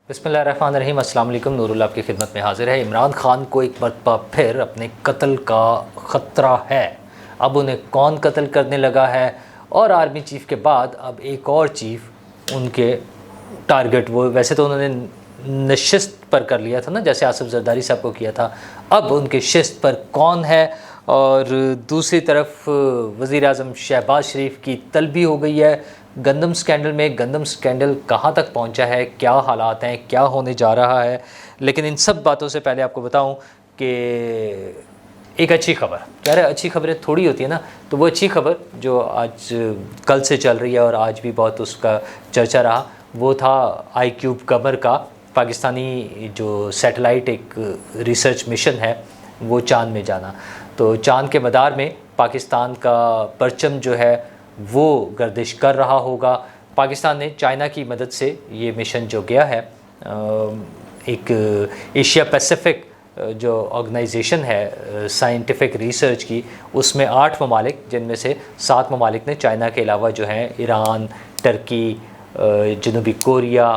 बिस्मिल्लाहिर्रहमानिर्रहीम। अस्सलाम वालेकुम। नूरुल आपकी खिदमत में हाजिर है। इमरान खान को एक मरतबा फिर अपने कत्ल का ख़तरा है। अब उन्हें कौन कत्ल करने लगा है, और आर्मी चीफ़ के बाद अब एक और चीफ़ उनके टारगेट, वो वैसे तो उन्होंने नशिस्त पर कर लिया था ना, जैसे आसिफ जरदारी साहब को किया था, अब उनके शिस्त पर कौन है। और दूसरी तरफ वज़ीर आज़म शहबाज शरीफ की तलबी हो गई है गंदम स्कैंडल में। गंदम स्कैंडल कहाँ तक पहुँचा है, क्या हालात हैं, क्या होने जा रहा है। लेकिन इन सब बातों से पहले आपको बताऊं कि एक अच्छी खबर, कह रहे अच्छी खबरें थोड़ी होती है ना, तो वो अच्छी खबर जो आज कल से चल रही है और आज भी बहुत उसका चर्चा रहा, वो था iCube कमर का पाकिस्तानी जो सैटेलाइट एक रिसर्च मिशन है वो चाँद में जाना। तो चाँद के मदार में पाकिस्तान का परचम जो है वो गर्दिश कर रहा होगा। पाकिस्तान ने चाइना की मदद से ये मिशन जो गया है, एक एशिया पैसिफिक जो ऑर्गेनाइजेशन है साइंटिफिक रिसर्च की, उसमें 8 ममालिक, जिनमें से 7 ममालिक ने चाइना के अलावा जो हैं ईरान, टर्की, जनूबी कोरिया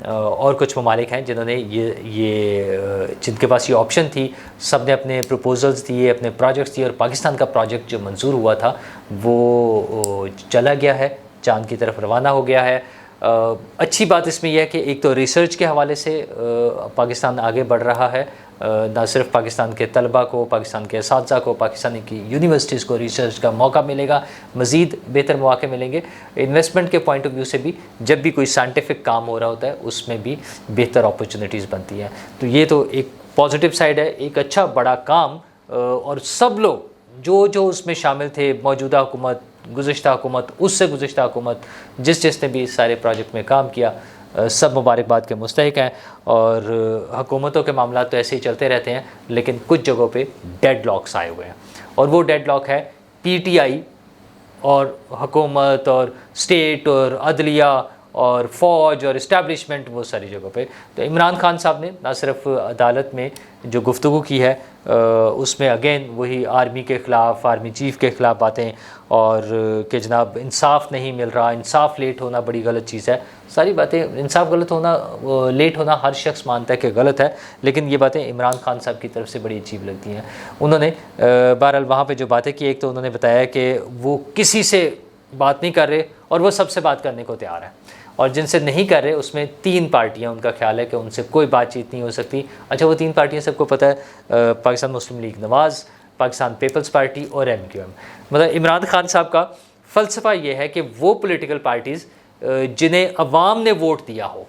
और कुछ ममालिक हैं जिन्होंने ये जिनके पास ये ऑप्शन थी, सब ने अपने प्रपोजल्स दिए, अपने प्रोजेक्ट्स दिए, और पाकिस्तान का प्रोजेक्ट जो मंजूर हुआ था वो चला गया है, चाँद की तरफ रवाना हो गया है। अच्छी बात इसमें यह है कि एक तो रिसर्च के हवाले से पाकिस्तान आगे बढ़ रहा है, ना सिर्फ पाकिस्तान के तलबा को, पाकिस्तान के असातिज़ा को, पाकिस्तानी की यूनिवर्सिटीज़ को रिसर्च का मौका मिलेगा, मज़ीद बेहतर मौके मिलेंगे। इन्वेस्टमेंट के पॉइंट ऑफ व्यू से भी जब भी कोई साइंटिफिक काम हो रहा होता है उसमें भी बेहतर अपॉर्चुनिटीज़ बनती हैं। तो ये तो एक पॉजिटिव साइड है, एक अच्छा बड़ा काम। और सब लोग जो उसमें शामिल थे, मौजूदा हुकूमत, गुज़िश्ता हुकूमत, उससे गुज़िश्ता हुकूमत, जिसने भी इस सारे प्रोजेक्ट में काम किया, सब मुबारकबाद के मुस्तहिक हैं। और हुकूमतों के मामला तो ऐसे ही चलते रहते हैं, लेकिन कुछ जगहों पे डेडलॉक्स आए हुए हैं, और वो डेडलॉक है पीटीआई और हुकूमत और स्टेट और अदलिया और फ़ौज और इस्टेब्लिशमेंट, वो सारी जगहों पे। तो इमरान खान साहब ने ना सिर्फ अदालत में जो गुफ्तगू की है उसमें अगेन वही आर्मी के ख़िलाफ़, आर्मी चीफ़ के ख़िलाफ़ बातें, और कि जनाब इंसाफ नहीं मिल रहा, इंसाफ लेट होना बड़ी गलत चीज़ है। सारी बातें, इंसाफ गलत होना, लेट होना हर शख्स मानता है कि गलत है, लेकिन ये बातें इमरान खान साहब की तरफ से बड़ी अजीब लगती हैं। उन्होंने बहरहाल वहाँ पे जो बातें की, एक तो उन्होंने बताया कि वो किसी से बात नहीं कर रहे और वो सबसे बात करने को तैयार है, और जिनसे नहीं कर रहे उसमें 3 पार्टियां, उनका ख्याल है कि उनसे कोई बातचीत नहीं हो सकती। अच्छा, वो 3 पार्टियां सबको पता है, पाकिस्तान मुस्लिम लीग नवाज़, पाकिस्तान पीपल्स पार्टी और MQM। मतलब इमरान खान साहब का फ़लसफ़ा ये है कि वो पॉलिटिकल पार्टीज़ जिन्हें अवाम ने वोट दिया हो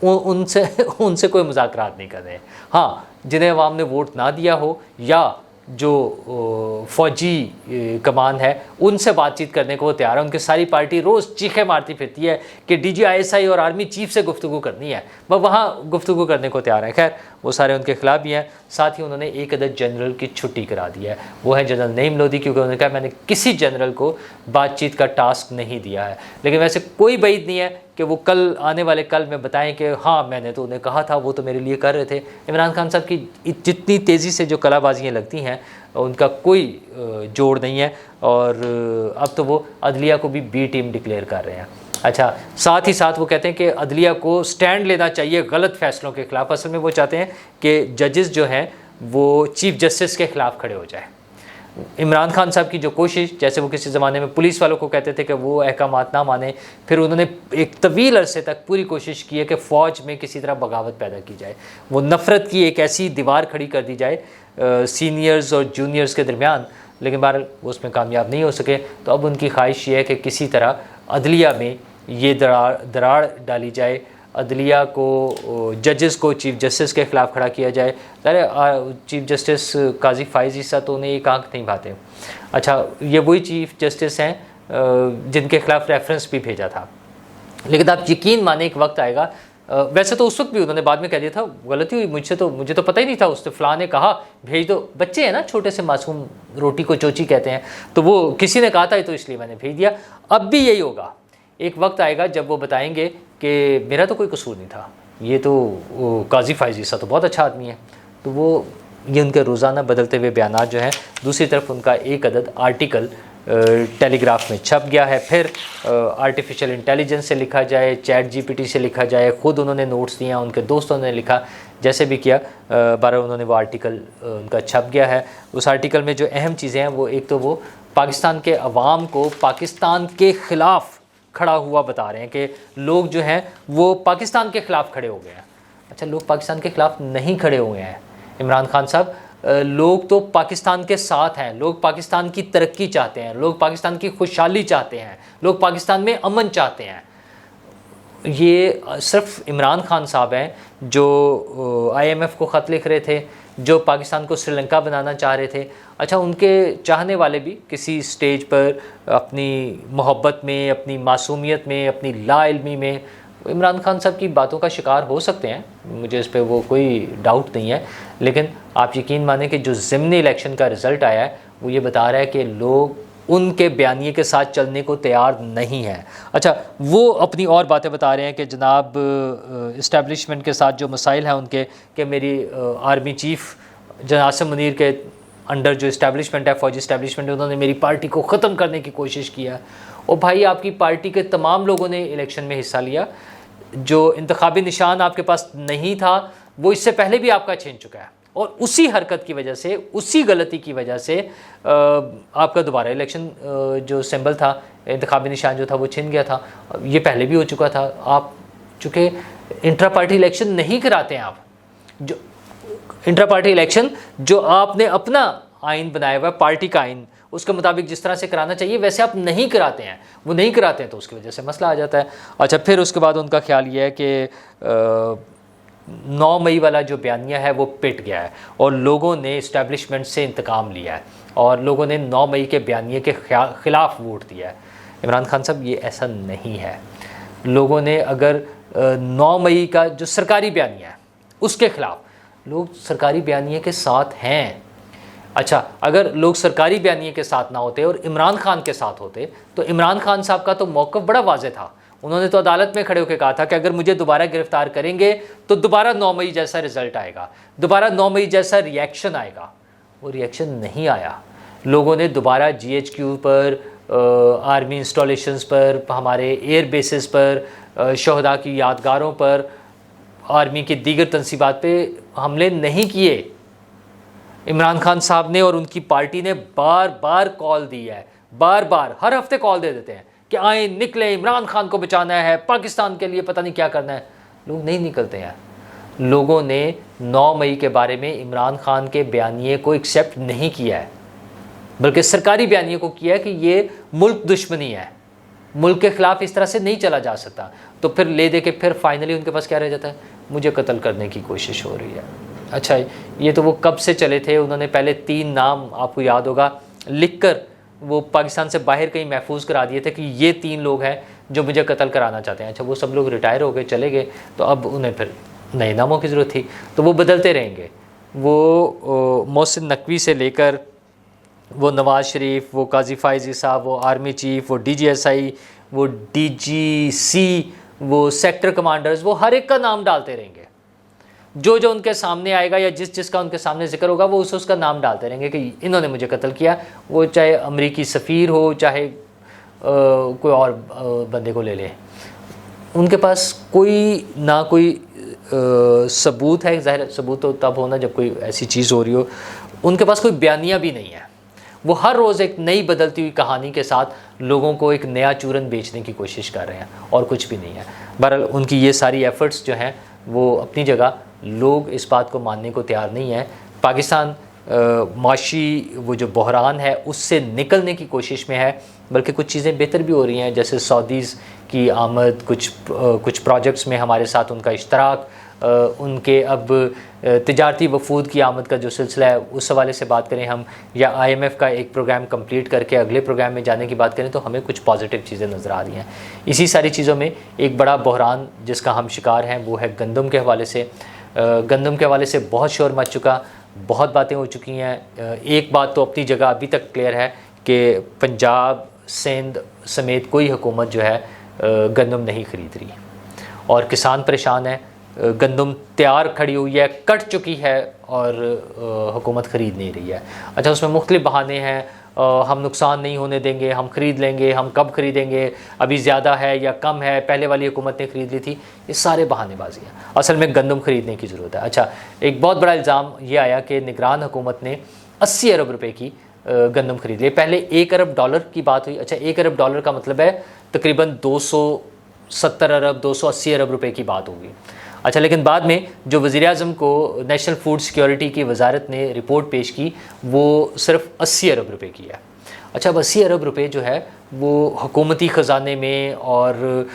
उनसे कोई मुज़ाकरात नहीं कर रहे हैं। हाँ, जिन्हें अवाम ने वोट ना दिया हो या जो फ़ौजी कमान है उनसे बातचीत करने को वो तैयार है। उनकी सारी पार्टी रोज़ चीखें मारती फिरती है कि DGISI और आर्मी चीफ़ से गुफ्तगू करनी है, वह वहाँ गुफ्तगू करने को तैयार है। खैर, वो सारे उनके ख़िलाफ़ भी हैं। साथ ही उन्होंने एक अदद जनरल की छुट्टी करा दी है, वो है जनरल नईम लोधी, क्योंकि उन्होंने कहा मैंने किसी जनरल को बातचीत का टास्क नहीं दिया है। लेकिन वैसे कोई बैद नहीं है कि वो कल आने वाले कल में बताएं कि हाँ मैंने तो उन्हें कहा था, वो तो मेरे लिए कर रहे थे। इमरान खान साहब की जितनी तेज़ी से जो कलाबाजियाँ लगती हैं उनका कोई जोड़ नहीं है, और अब तो वो अदलिया को भी B टीम डिक्लेयर कर रहे हैं। अच्छा, साथ ही साथ वो कहते हैं कि अदलिया को स्टैंड लेना चाहिए गलत फ़ैसलों के ख़िलाफ़। असल में वो चाहते हैं कि जजेस जो हैं वो चीफ़ जस्टिस के ख़िलाफ़ खड़े हो जाए। इमरान खान साहब की जो कोशिश, जैसे वो किसी ज़माने में पुलिस वालों को कहते थे कि वो अहकामात ना माने, फिर उन्होंने एक तवील अरसे तक पूरी कोशिश की है कि फ़ौज में किसी तरह बगावत पैदा की जाए, वो नफ़रत की एक ऐसी दीवार खड़ी कर दी जाए सीनियर्स और जूनियर्स के दरमियान, लेकिन बहरहाल वो उसमें कामयाब नहीं हो सके। तो अब उनकी ख्वाहिश ये है कि किसी तरह अदलिया में ये दरार डाली जाए, अदलिया को, जजेस को चीफ़ जस्टिस के ख़िलाफ़ खड़ा किया जाए। अरे चीफ़ जस्टिस काजी फ़ाइज़ ईसा तो उन्हें एक आंख नहीं भाते। अच्छा, ये वही चीफ़ जस्टिस हैं जिनके ख़िलाफ़ रेफरेंस भी भेजा था, लेकिन आप यकीन माने एक वक्त आएगा, वैसे तो उस वक्त भी उन्होंने बाद में कह दिया था गलती हुई मुझसे, तो मुझे तो पता ही नहीं था, उसने फ़लाँ ने कहा भेज दो। बच्चे हैं ना, छोटे से मासूम, रोटी को चोची कहते हैं, तो वो किसी ने कहा था तो इसलिए मैंने भेज दिया। अब भी यही होगा, एक वक्त आएगा जब वो बताएंगे कि मेरा तो कोई कसूर नहीं था, ये तो काजी फ़ाइज़ ईसा तो बहुत अच्छा आदमी है। तो वो ये उनके रोज़ाना बदलते हुए बयानात जो हैं। दूसरी तरफ उनका एक अदद आर्टिकल टेलीग्राफ में छप गया है। फिर आर्टिफिशियल इंटेलिजेंस से लिखा जाए, चैट जीपीटी से लिखा जाए, ख़ुद उन्होंने नोट्स दिए, उनके दोस्तों ने लिखा, जैसे भी किया, बारह उन्होंने वो आर्टिकल उनका छप गया है। उस आर्टिकल में जो अहम चीज़ें हैं वो एक तो वो पाकिस्तान के अवाम को पाकिस्तान के ख़िलाफ़ खड़ा हुआ बता रहे हैं कि लोग जो हैं वो पाकिस्तान के ख़िलाफ़ खड़े हो गए हैं। अच्छा, लोग पाकिस्तान के ख़िलाफ़ नहीं खड़े हुए हैं इमरान खान साहब, लोग तो पाकिस्तान के साथ हैं, लोग पाकिस्तान की तरक्की चाहते हैं, लोग पाकिस्तान की खुशहाली चाहते हैं, लोग पाकिस्तान में अमन चाहते हैं। ये सिर्फ इमरान खान साहब हैं जो IMF को ख़त लिख रहे थे, जो पाकिस्तान को श्रीलंका बनाना चाह रहे थे। अच्छा, उनके चाहने वाले भी किसी स्टेज पर अपनी मोहब्बत में, अपनी मासूमियत में, अपनी लाइल्मी में इमरान खान साहब की बातों का शिकार हो सकते हैं, मुझे इस पर वो कोई डाउट नहीं है। लेकिन आप यकीन मानें कि जो ज़िमनी इलेक्शन का रिज़ल्ट आया है वो ये बता रहा है कि लोग उनके बयानिए के साथ चलने को तैयार नहीं है। अच्छा, वो अपनी और बातें बता रहे हैं कि जनाब इस्टेब्लिशमेंट के साथ जो मसाइल हैं उनके, कि मेरी आर्मी चीफ़ जनाब आसिम मुनीर के अंडर जो इस्टेब्लिशमेंट है, फ़ौजी इस्टेब्लिशमेंट है, उन्होंने मेरी पार्टी को ख़त्म करने की कोशिश किया। और भाई, आपकी पार्टी के तमाम लोगों ने इलेक्शन में हिस्सा लिया, जो इंतखाबी निशान आपके पास नहीं था वो इससे पहले भी आपका छीन चुका है, और उसी हरकत की वजह से, उसी गलती की वजह से आपका दोबारा इलेक्शन जो सिंबल था, इंतखाबी निशान जो था वो छिन गया था। ये पहले भी हो चुका था। आप चूँकि इंट्रा पार्टी इलेक्शन नहीं कराते हैं, आप जो इंट्रा पार्टी इलेक्शन जो आपने अपना आइन बनाया हुआ है, पार्टी का आइन, उसके मुताबिक जिस तरह से कराना चाहिए वैसे आप नहीं कराते हैं, वो नहीं कराते हैं, तो उसकी वजह से मसला आ जाता है। अच्छा, फिर उसके बाद उनका ख्याल ये है कि 9 मई वाला जो बयानिया है वो पिट गया है और लोगों ने इस्टेब्लिशमेंट से इंतकाम लिया है और लोगों ने 9 मई के बयानिए के ख़िलाफ़ वोट दिया है। इमरान खान साहब, ये ऐसा नहीं है। लोगों ने अगर 9 मई का जो सरकारी बयानिया है उसके ख़िलाफ़, लोग सरकारी बयानिए के साथ हैं। अच्छा, अगर लोग सरकारी बयानिए के साथ ना होते और इमरान खान के साथ होते तो इमरान खान साहब का तो मौक़िफ़ बड़ा वाज़ेह था। उन्होंने तो अदालत में खड़े होकर कहा था कि अगर मुझे दोबारा गिरफ्तार करेंगे तो दोबारा 9 मई जैसा रिज़ल्ट आएगा, दोबारा 9 मई जैसा रिएक्शन आएगा। वो रिएक्शन नहीं आया। लोगों ने दोबारा GHQ पर, आर्मी इंस्टॉलेशंस पर, हमारे एयर बेसिस पर, शहदा की यादगारों पर, आर्मी की दीगर तनसीबात पे हमले नहीं किए। इमरान खान साहब ने और उनकी पार्टी ने बार बार कॉल दी है, बार बार, हर हफ्ते कॉल दे देते हैं कि आए निकले, इमरान खान को बचाना है, पाकिस्तान के लिए पता नहीं क्या करना है। लोग नहीं निकलते हैं। लोगों ने 9 मई के बारे में इमरान खान के बयानिए को एक्सेप्ट नहीं किया है, बल्कि सरकारी बयानिए को किया है कि ये मुल्क दुश्मनी है, मुल्क के ख़िलाफ़ इस तरह से नहीं चला जा सकता। तो फिर ले दे के फिर फाइनली उनके पास क्या रह जाता है, मुझे कत्ल करने की कोशिश हो रही है। अच्छा, ये तो वो कब से चले थे। उन्होंने पहले 3 नाम, आपको याद होगा, लिख कर वो पाकिस्तान से बाहर कहीं महफूज करा दिए थे कि ये 3 लोग हैं जो मुझे कत्ल कराना चाहते हैं। अच्छा, वो सब लोग रिटायर हो गए, चले गए, तो अब उन्हें फिर नए नामों की ज़रूरत थी, तो वो बदलते रहेंगे। वो मोहसिन नकवी से लेकर वो नवाज़ शरीफ, वो काजी फ़ायज़ी साहब, वो आर्मी चीफ़, वो DGSI, वो DGC, वो सेक्टर कमांडर्स, वो हर एक का नाम डालते रहेंगे। जो जो उनके सामने आएगा या जिस जिसका उनके सामने जिक्र होगा वो उसका नाम डालते रहेंगे कि इन्होंने मुझे कत्ल किया। वो चाहे अमरीकी सफ़ीर हो, चाहे कोई और बंदे को ले लें, उनके पास कोई ना कोई सबूत है। ज़ाहिर सबूत तो तब होना जब कोई ऐसी चीज़ हो रही हो। उनके पास कोई बयानिया भी नहीं है। वो हर रोज़ एक नई बदलती हुई कहानी के साथ लोगों को एक नया चूरन बेचने की कोशिश कर रहे हैं और कुछ भी नहीं है। बहरहाल उनकी ये सारी एफ़र्ट्स जो हैं वो अपनी जगह, लोग इस बात को मानने को तैयार नहीं है। पाकिस्तान माशी वो जो बहरान है उससे निकलने की कोशिश में है, बल्कि कुछ चीज़ें बेहतर भी हो रही हैं, जैसे सऊदीज़ की आमद, कुछ प्रोजेक्ट्स में हमारे साथ उनका इश्तराक, उनके अब तिजारती वफूद की आमद का जो सिलसिला है उस हवाले से बात करें हम, या IMF का एक प्रोग्राम कंप्लीट करके अगले प्रोग्राम में जाने की बात करें, तो हमें कुछ पॉजिटिव चीज़ें नज़र आ रही हैं। इसी सारी चीज़ों में एक बड़ा बहरान जिसका हम शिकार हैं वो है गंदम के हवाले से। गंदम के हवाले से बहुत शोर मच चुका, बहुत बातें हो चुकी हैं। एक बात तो अपनी जगह अभी तक क्लियर है कि पंजाब, सिंध समेत कोई हुकूमत जो है गंदम नहीं ख़रीद रही और किसान परेशान है। गंदम तैयार खड़ी हुई है, कट चुकी है और हुकूमत ख़रीद नहीं रही है। अच्छा, उसमें मुख्तलिफ बहाने हैं, हम नुकसान नहीं होने देंगे, हम ख़रीद लेंगे, हम कब ख़रीदेंगे, अभी ज़्यादा है या कम है, पहले वाली हुकूमत ने ख़रीद ली थी, ये सारे बहानेबाजी हैं। असल में गंदम ख़रीदने की ज़रूरत है। अच्छा, एक बहुत बड़ा इल्ज़ाम ये आया कि निगरान हुकूमत ने 80 अरब रुपए की गंदम खरीद ली। पहले 1 अरब डॉलर की बात हुई। अच्छा, 1 अरब डॉलर का मतलब है तकरीबन 270 अरब 280 अरब रुपए की बात होगी। अच्छा, लेकिन बाद में जो वज़ीर-ए-आज़म को नेशनल फूड सिक्योरिटी की वजारत ने रिपोर्ट पेश की, वो सिर्फ 80 अरब रुपए की है। अच्छा, अब 80 अरब रुपए जो है वो हुकूमती ख़जाने में और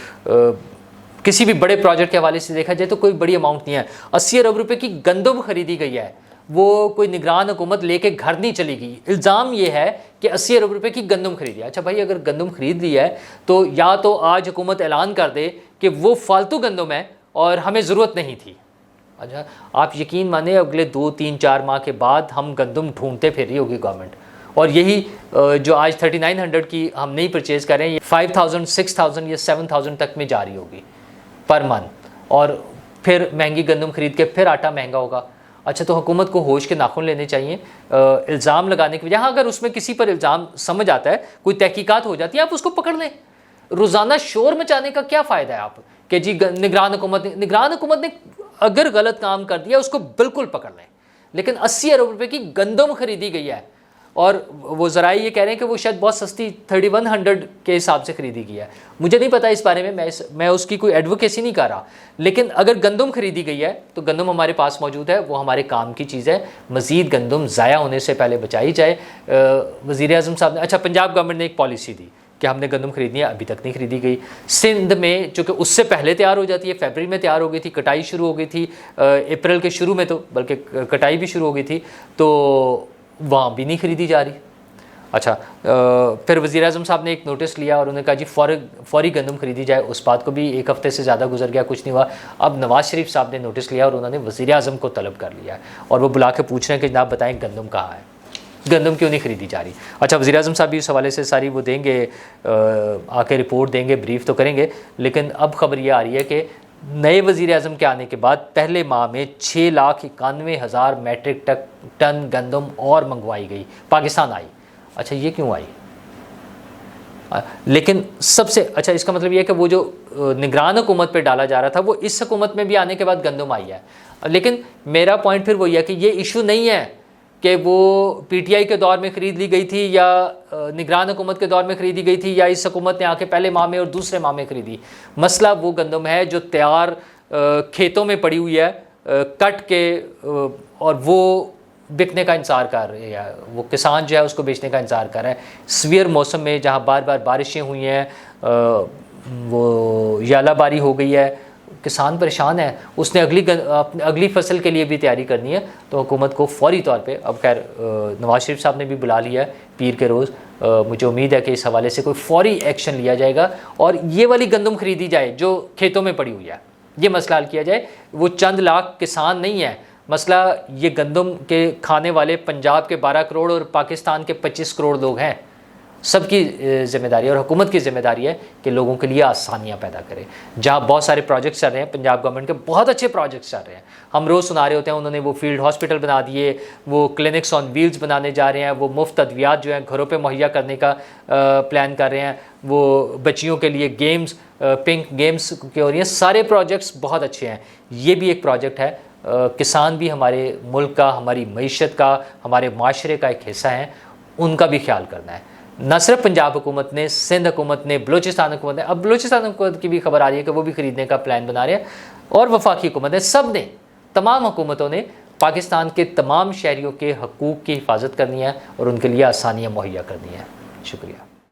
किसी भी बड़े प्रोजेक्ट के हवाले से देखा जाए तो कोई बड़ी अमाउंट नहीं है। 80 अरब रुपए की गंदम खरीदी गई है, वो कोई निगरान हुकूमत लेके घर नहीं चली गई। इल्ज़ाम ये है कि 80 अरब रुपए की गंदम खरीदी है। अच्छा भाई, अगर गंदम खरीद ली है तो या तो आज हुकूमत ऐलान कर दे कि वो फालतू गंदम है और हमें ज़रूरत नहीं थी। अच्छा, आप यकीन माने अगले 2, 3, 4 माह के बाद हम गंदम ढूंढते फिर रही होगी गवर्नमेंट, और यही जो आज 3900 की हम नहीं परचेज़ कर रहे हैं, ये 5000, 6000 या 7000 तक में जा रही होगी पर मंथ, और फिर महंगी गंदम खरीद के फिर आटा महंगा होगा। अच्छा, तो हुकूमत को होश के नाखून लेने चाहिए। इल्ज़ाम लगाने की बजाय, हाँ, अगर उसमें किसी पर इल्ज़ाम समझ आता है, कोई तहकीकात हो जाती है, आप उसको पकड़ लें। रोज़ाना शोर मचाने का क्या फ़ायदा है आप कि जी निगरान हुकूमत ने अगर गलत काम कर दिया उसको बिल्कुल पकड़ लें। लेकिन 80 अरब रुपए की गंदम खरीदी गई है, और वो ज़रा ये कह रहे हैं कि वो शायद बहुत सस्ती 3100 के हिसाब से ख़रीदी गई है। मुझे नहीं पता इस बारे में, मैं उसकी कोई एडवोकेसी नहीं कर रहा, लेकिन अगर गंदम खरीदी गई है तो गंदम हमारे पास मौजूद है, वो हमारे काम की चीज़ है। मज़ीद गंदम ज़ाया होने से पहले बचाई जाए। वज़ीर-ए-आज़म साहब ने, अच्छा, पंजाब गवर्नमेंट ने एक पॉलिसी दी कि हमने गंदम खरीदनी है, अभी तक नहीं खरीदी गई। सिंध में चूँकि उससे पहले तैयार हो जाती है, फरवरी में तैयार हो गई थी, कटाई शुरू हो गई थी अप्रैल के शुरू में, तो बल्कि कटाई भी शुरू हो गई थी, तो वहाँ भी नहीं खरीदी जा रही। अच्छा, फिर वज़ीर-ए-आज़म साहब ने एक नोटिस लिया और उन्होंने कहा जी फौरी गंदम खरीदी जाए। उस बात को भी 1 हफ़्ते से ज़्यादा गुजर गया, कुछ नहीं हुआ। अब नवाज़ शरीफ साहब ने नोटिस लिया और उन्होंने वज़ीर-ए-आज़म को तलब कर लिया है, और वो बुला के पूछ रहे हैं कि जनाब बताएं गंदम कहाँ है, गंदम क्यों नहीं खरीदी जा रही। अच्छा, वज़ीर-ए-आज़म साहब भी इस हवाले से सारी वो देंगे, आके रिपोर्ट देंगे, ब्रीफ तो करेंगे। लेकिन अब खबर ये आ रही है कि नए वज़ीर-ए-आज़म के आने के बाद पहले माह में 6,91,000 मैट्रिक टन गंदम और मंगवाई गई, पाकिस्तान आई। अच्छा, ये क्यों आई? लेकिन सबसे अच्छा, इसका मतलब ये है कि वो जो निगरान हुकूमत पे डाला जा रहा था वो इस हुकूमत में भी आने के बाद गंदम आई है। लेकिन मेरा पॉइंट फिर वही है कि ये इशू नहीं है कि वो पीटीआई के दौर में ख़रीद ली गई थी या निगरान हुकूमत के दौर में ख़रीदी गई थी या इस हुकूमत ने आके पहले माह में और दूसरे माह में ख़रीदी। मसला वो गंदम है जो तैयार खेतों में पड़ी हुई है, कट के, और वो बिकने का इंतज़ार कर रहे हैं, वो किसान जो है उसको बेचने का इंतज़ार कर रहा है। सवियर मौसम में जहाँ बार बार बारिशें हुई हैं, वो यालाबारी हो गई है, किसान परेशान है, उसने अगली फसल के लिए भी तैयारी करनी है। तो हुकूमत को फौरी तौर पे, अब खैर नवाज़ शरीफ साहब ने भी बुला लिया है पीर के रोज़, मुझे उम्मीद है कि इस हवाले से कोई फौरी एक्शन लिया जाएगा और ये वाली गंदम खरीदी जाए जो खेतों में पड़ी हुई है, ये मसला हल किया जाए। वो चंद लाख किसान नहीं है मसला, ये गंदम के खाने वाले पंजाब के 12 करोड़ और पाकिस्तान के 25 करोड़ लोग हैं। सबकी ज़िम्मेदारी और हुकूमत की ज़िम्मेदारी है कि लोगों के लिए आसानियाँ पैदा करें। जहाँ बहुत सारे प्रोजेक्ट्स चल रहे हैं, पंजाब गवर्नमेंट के बहुत अच्छे प्रोजेक्ट्स चल रहे हैं, हम रोज़ सुना रहे होते हैं, उन्होंने वो फील्ड हॉस्पिटल बना दिए, वो क्लिनिक्स ऑन व्हील्स बनाने जा रहे हैं, वो मुफ्त अद्वियात जो हैं घरों पे मुहैया करने का प्लान कर रहे हैं, वो बच्चियों के लिए गेम्स, पिंक गेम्स के, और ये सारे प्रोजेक्ट्स बहुत अच्छे हैं। ये भी एक प्रोजेक्ट है। किसान भी हमारे मुल्क का, हमारी मईशत का, हमारे माशरे का एक हिस्सा है, उनका भी ख्याल करना है। न सिर्फ पंजाब हुकूमत ने, सिंध हुकूमत ने, बलूचिस्तान हुकूमत ने, अब बलूचिस्तान हुकूमत की भी खबर आ रही है कि वो भी ख़रीदने का प्लान बना रहे हैं, और वफाकी हुकूमत ने, सब ने, तमाम हुकूमतों ने पाकिस्तान के तमाम शहरियों के हकूक़ की हिफाजत करनी है और उनके लिए आसानियाँ मुहैया करनी है। शुक्रिया।